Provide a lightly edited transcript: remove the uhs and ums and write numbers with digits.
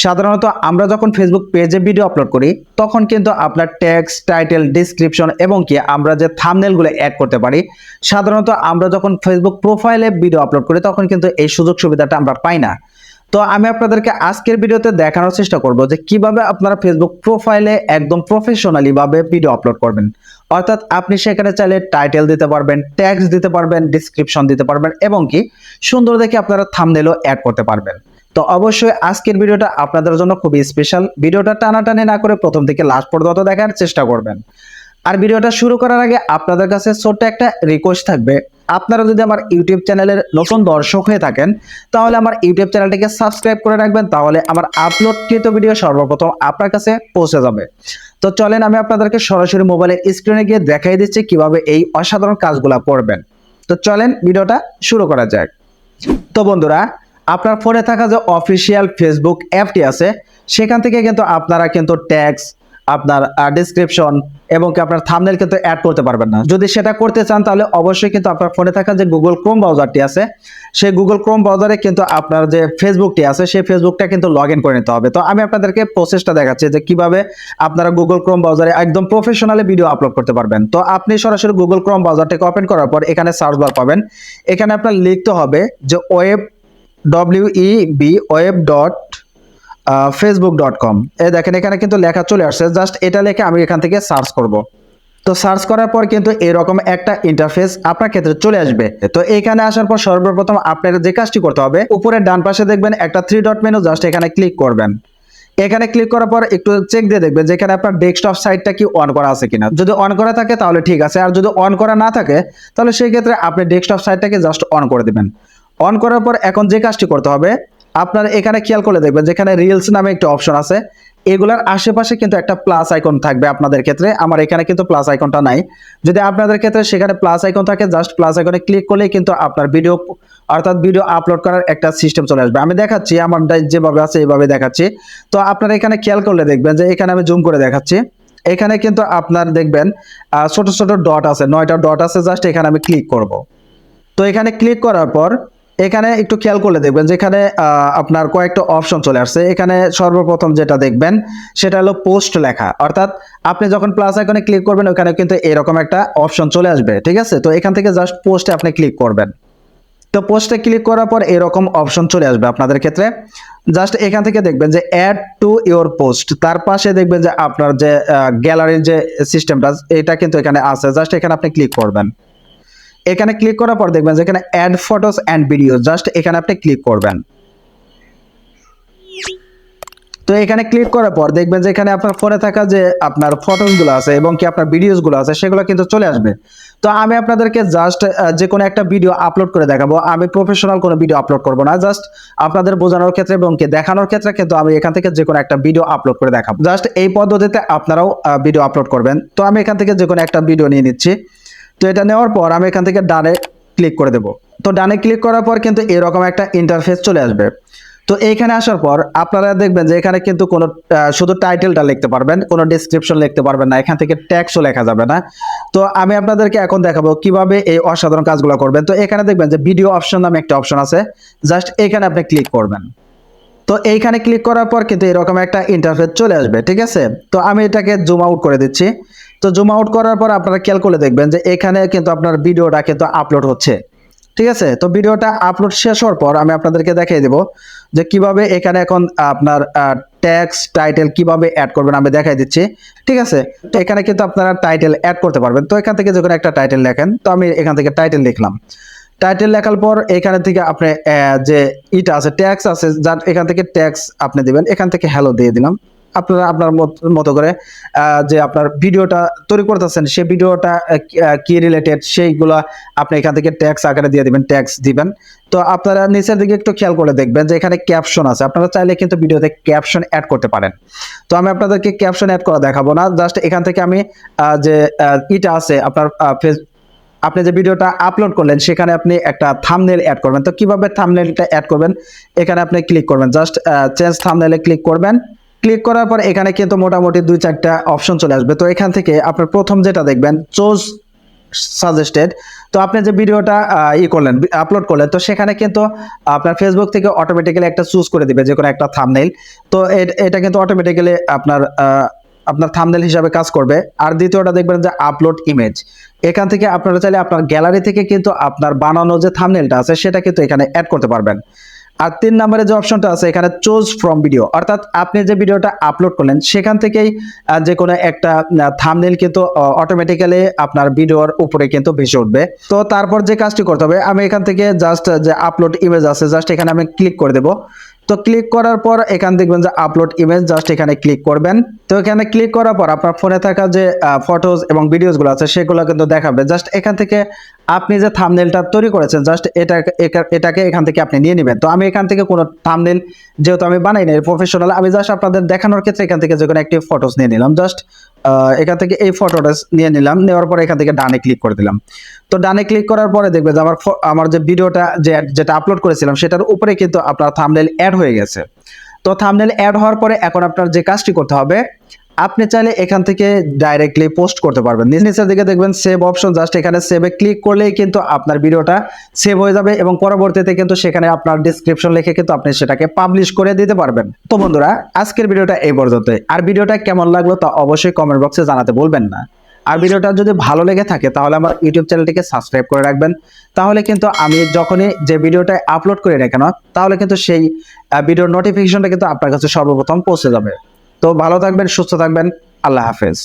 সাধারণত আমরা যখন ফেসবুক পেজে ভিডিও আপলোড করি তখন কিন্তু আপনার টেক্সট, টাইটেল, ডেসক্রিপশন এবং কি আমরা যে থাম্বনেলগুলো অ্যাড করতে পারি, সাধারণত আমরা যখন ফেসবুক প্রোফাইলে ভিডিও আপলোড করি তখন কিন্তু এই সুযোগ সুবিধাটা আমরা পাই না। তো আমি আপনাদেরকে আজকের ভিডিওতে দেখানোর চেষ্টা করব যে কিভাবে আপনারা ফেসবুক প্রোফাইলে একদম প্রফেশনালি ভাবে ভিডিও আপলোড করবেন। অর্থাৎ আপনি সেখানে চাইলে টাইটেল দিতে পারবেন, টেক্সট দিতে পারবেন, ডেসক্রিপশন দিতে পারবেন এবং কি সুন্দর দেখে আপনারা থাম্বনেলও অ্যাড করতে পারবেন। তো অবশ্যই আজকের ভিডিওটা আপনাদের জন্য খুবই স্পেশাল। ভিডিওটা টানাটানি না করে প্রথম থেকে লাস্ট পর্যন্ত দেখার চেষ্টা করবেন। আর ভিডিওটা শুরু করার আগে আপনাদের কাছে ছোট্ট একটা রিকোয়েস্ট থাকবে, আপনারা যদি আমার ইউটিউব চ্যানেলের নতুন দর্শক হয়ে থাকেন তাহলে আমার ইউটিউব চ্যানেলটিকে সাবস্ক্রাইব করে রাখবেন, তাহলে আমার আপলোডকৃত ভিডিও সর্বপ্রথম আপনার কাছে পৌঁছে যাবে। তো চলেন আমি আপনাদেরকে সরাসরি মোবাইলের স্ক্রিনে গিয়ে দেখাই দিচ্ছি কিভাবে এই অসাধারণ কাজগুলো করবেন। তো চলেন ভিডিওটা শুরু করা যাক। তো বন্ধুরা, আপনার ফোনে থাকা যে অফিসিয়াল ফেসবুক অ্যাপটি আছে সেখান থেকে কিন্তু আপনারা কিন্তু ট্যাগস, আপনার ডেসক্রিপশন এবং কি আপনার থাম্বনেল কিন্তু অ্যাড করতে পারবেন না। যদি সেটা করতে চান তাহলে অবশ্যই কিন্তু আপনার ফোনে থাকা যে গুগল ক্রোম ব্রাউজারটি আছে সেই গুগল ক্রোম ব্রাউজারে কিন্তু আপনার যে ফেসবুকটি আছে সেই ফেসবুকটা কিন্তু লগ ইন করে নিতে হবে। তো আমি আপনাদেরকে প্রসেসটা দেখাচ্ছি যে কিভাবে আপনারা গুগল ক্রোম ব্রাউজারে একদম প্রফেশনালি ভিডিও আপলোড করতে পারবেন। তো আপনি সরাসরি গুগল ক্রোম ব্রাউজারটাকে ওপেন করার পর এখানে সার্চ বার পাবেন। এখানে আপনার লিখতে হবে যে ওয়েব web.facebook.com। এই দেখেন এখানে কিন্তু লেখা চলে আসছে, জাস্ট এটা লিখে আমি এখান থেকে সার্চ করব। তো সার্চ করার পর কিন্তু এরকম একটা ইন্টারফেস আপনার ক্ষেত্রে চলে আসবে। তো এখানে আসার পর সর্বপ্রথম আপনার যে কাজটি করতে হবে, উপরে ডান পাশে দেখবেন একটা 3 ডট মেনু, জাস্ট এখানে ক্লিক করবেন। এখানে ক্লিক করার পর একটু চেক দিয়ে দেখবেন যে এখানে আপনার ডেস্কটপ সাইটটা কি অন করা আছে কিনা। যদি অন করা থাকে তাহলে ঠিক আছে, আর যদি অন করা না থাকে তাহলে সেই ক্ষেত্রে আপনি ডেস্কটপ সাইটটাকে জাস্ট অন করে দিবেন। অন করার পর এখন যে কাজটি করতে হবে, আপনার এখানে খেয়াল করে দেখবেন যেখানে রিলস নামে একটা অপশন আছে, এগুলার আশেপাশে কিন্তু একটা প্লাস আইকন থাকবে আপনাদের ক্ষেত্রে। আমার এখানে কিন্তু প্লাস আইকনটা নাই। যদি আপনাদের ক্ষেত্রে সেখানে প্লাস আইকন থাকে, জাস্ট প্লাস আইকনে ক্লিক করলেই কিন্তু আপনার ভিডিও অর্থাৎ ভিডিও আপলোড করার একটা সিস্টেম চলে আসবে। আমি দেখাচ্ছি আমার যেভাবে আছে এইভাবে দেখাচ্ছি। তো আপনারা এখানে খেয়াল করলে দেখবেন যে এখানে আমি জুম করে দেখাচ্ছি। এখানে কিন্তু আপনার দেখবেন ছোট ছোট ডট আছে, 9টা ডট আছে, জাস্ট এখানে আমি ক্লিক করব। তো এখানে ক্লিক করার পর এখানে একটু খেয়াল করলে দেখবেন যেখানে আপনার কয়েকটা অপশন চলে আসছে। এখানে সর্বপ্রথম যেটা দেখবেন সেটা হলো পোস্ট লেখা, অর্থাৎ আপনি যখন প্লাস আইকনে ক্লিক করবেন ওখানে কিন্তু এরকম একটা অপশন চলে আসবে, ঠিক আছে। তো এখান থেকে জাস্ট পোস্টে আপনি ক্লিক করবেন। তো পোস্টে ক্লিক করার পর এরকম অপশন চলে আসবে আপনাদের ক্ষেত্রে। জাস্ট এখান থেকে দেখবেন যে অ্যাড টু ইওর পোস্ট, তার পাশে দেখবেন যে আপনার যে গ্যালারির যে সিস্টেমটা এটা কিন্তু এখানে আছে, জাস্ট এখানে আপনি ক্লিক করবেন। এখানে ক্লিক করার পর দেখবেন যে এখানে add photos and video, just এখানে আপনি ক্লিক করবেন। তো এখানে ক্লিক করার পর দেখবেন যে এখানে আপনার ফোনে থাকা যে আপনার ফটোসগুলো আছে এবং কি আপনার ভিডিওসগুলো আছে সেগুলো কিন্তু চলে আসবে। তো আমি আপনাদেরকে জাস্ট যে কোনো একটা ভিডিও আপলোড করে দেখাবো। আমি প্রফেশনাল কোনো ভিডিও আপলোড করব না, জাস্ট আপনাদের বোঝানোর ক্ষেত্রে এবং কি দেখানোর ক্ষেত্রে কিন্তু আমি এখান থেকে যে কোনো একটা ভিডিও আপলোড করে দেখাবো। জাস্ট এই পদ্ধতিতে আপনারাও ভিডিও আপলোড করবেন। তো আমি এখান থেকে যে কোনো একটা ভিডিও নিয়ে নিচ্ছি। তো এটা নেওয়ার পর আমি এখান থেকে ডানে ক্লিক করে দেব। তো ডানে ক্লিক করার পর কিন্তু এরকম একটা ইন্টারফেস চলে আসবে। তো এইখানে আসার পর আপনারা দেখবেন যে এখানে কিন্তু কোনো শুধু টাইটেলটা লিখতে পারবেন, কোনো ডেসক্রিপশন লিখতে পারবেন না, এখান থেকে ট্যাক্সও লেখা যাবে না। তো আমি আপনাদেরকে এখন দেখাবো কিভাবে এই অসাধারণ কাজগুলো করবেন। তো এখানে দেখবেন যে ভিডিও অপশন নামে একটা অপশন আছে, জাস্ট এখানে আপনি ক্লিক করবেন। তো এইখানে ক্লিক করার পর কিন্তু এরকম একটা ইন্টারফেস চলে আসবে, ঠিক আছে। তো আমি এটাকে জুম আউট করে দিচ্ছি। তো জুম আউট করার পর আপনারা খেয়াল করে দেখবেন যে এখানে কিন্তু আপনার ভিডিওটা কিন্তু আপলোড হচ্ছে, ঠিক আছে। তো ভিডিওটা আপলোড শেষ হওয়ার পর আমি আপনাদেরকে দেখিয়ে দেব যে কিভাবে এখানে এখন আপনার ট্যাক্স, টাইটেল কিভাবে অ্যাড করবেন আমি দেখাই দিচ্ছি, ঠিক আছে। তো এখানে কিন্তু আপনারা টাইটেল অ্যাড করতে পারবেন। তো এখান থেকে যখন একটা টাইটেল লেখেন, তো আমি এখান থেকে টাইটেল লিখলাম। টাইটেল লেখার পর এখানে থেকে আপনি যে ইটা আছে ট্যাক্স আছে, যার এখান থেকে ট্যাক্স আপনি দিবেন। এখান থেকে হ্যালো দিয়ে দিলাম। আপনারা আপনার মতো করে যে আপনার ভিডিওটা তৈরি করতেছেন সেই ভিডিওটা কি রিলেটেড সেইগুলা আপনি এখান থেকে ট্যাক্স আকারে দিয়ে দিবেন, ট্যাক্স দিবেন। তো আপনারা নিচের দিকে একটু খেয়াল করে দেখবেন যে এখানে ক্যাপশন আছে, আপনারা চাইলে কিন্তু ভিডিওতে ক্যাপশন অ্যাড করতে পারেন। তো আমি আপনাদেরকে ক্যাপশন অ্যাড করা দেখাবো না, জাস্ট এখান থেকে আমি যে ইটা আছে আপনার আপনি যে ভিডিওটা আপলোড করলেন সেখানে আপনি একটা থাম্বনেল অ্যাড করবেন। তো কিভাবে থাম্বনেলটা অ্যাড করবেন, এখানে আপনি ক্লিক করবেন, জাস্ট চেঞ্জ থাম্বনেলে ক্লিক করবেন। ক্লিক করার পর এখানে কিন্তু মোটামুটি 2-4টা অপশন চলে আসবে। তো এখান থেকে আপনার প্রথম যেটা দেখবেন চুজ সাজেস্টেড, তো আপনি যে ভিডিওটা করলেন, আপলোড করলেন, তো সেখানে কিন্তু আপনার ফেসবুক থেকে অটোমেটিক্যালি একটা চুজ করে দিবে যে কোনো একটা থাম্বনেইল। তো এটা কিন্তু অটোমেটিক্যালি আপনার থাম্বনেইল হিসাবে কাজ করবে। আর দ্বিতীয়টা দেখবেন যে আপলোড ইমেজ। এখান থেকে আপনারা চাইলে আপনার গ্যালারি থেকে কিন্তু আপনার বানানো যে থাম্বনেইলটা আছে সেটা কিন্তু এখানে অ্যাড করতে পারবেন। আর ৩ নম্বরে যে অপশনটা আছে এখানে চুজ ফ্রম ভিডিও, অর্থাৎ আপনি যে ভিডিওটা আপলোড করলেন সেখান থেকেই যে কোনো একটা থাম্বনেইল কিন্তু অটোমেটিক্যালি আপনার ভিডিওর উপরে কিন্তু ভেসে উঠবে। তো তারপর যে কাজটি করতে হবে, আমি এখান থেকে জাস্ট যে আপলোড ইমেজ আছে জাস্ট এখানে আমি ক্লিক করে দেব। তো ক্লিক করার পর এখান দেখবেন যে আপলোড ইমেজ, জাস্ট এখানে ক্লিক করবেন। তো এখানে ক্লিক করার পর আপনার ফোনে থাকা যে ফটোজ এবং ভিডিওসগুলো আছে সেগুলো কিন্তু দেখাবে। জাস্ট এখান থেকে আপনি যে থাম্বনেইলটা তৈরি করেছেন জাস্ট এটাকে এখান থেকে আপনি নিয়ে নেবেন। তো আমি এখান থেকে কোনো থাম্বনেইল যেহেতু আমি বানাই নাই প্রফেশনাল, আমি জাস্ট আপনাদের দেখানোর ক্ষেত্রে এখান থেকে যে কোনো একটি ফটোস নিয়ে নিলাম। জাস্ট এখান থেকে এই ফটোটা নিয়ে নিলাম, নেওয়ার পরে এখান থেকে ডানে ক্লিক করে দিলাম। তো ডানে ক্লিক করার পরে দেখবে যে আমার যে ভিডিওটা যেটা আপলোড করেছিলাম সেটার উপরে কিন্তু আপনার থাম্বনেইল অ্যাড হয়ে গেছে। তো থাম্বনেইল অ্যাড হওয়ার পরে এখন আপনার যে কাজটি করতে হবে, আপনি চাইলে এখান থেকে ডাইরেক্টলি পোস্ট করতে পারবেন। নিচের দিকে দেখবেন সেভ অপশন, জাস্ট এখানে সেভে ক্লিক করলেই কিন্তু আপনার ভিডিওটা সেভ হয়ে যাবে এবং পরবর্তীতে কিন্তু সেখানে আপনার ডেসক্রিপশন লিখে কিন্তু আপনি সেটাকে পাবলিশ করে দিতে পারবেন। তো বন্ধুরা, আজকের ভিডিওটা এই পর্যন্তই। আর ভিডিওটা কেমন লাগলো তা অবশ্যই কমেন্ট বক্সে জানাতে বলবেন না। আর ভিডিওটা যদি ভালো লেগে থাকে তাহলে আমার ইউটিউব চ্যানেলটিকে সাবস্ক্রাইব করে রাখবেন। তাহলে কিন্তু আমি যখনই যে ভিডিওটা আপলোড করি না কেন, তাহলে কিন্তু সেই ভিডিওর নোটিফিকেশনটা কিন্তু আপনার কাছে সর্বপ্রথম পৌঁছে যাবে। তো ভালো থাকবেন, সুস্থ থাকবেন, আল্লাহ হাফেজ।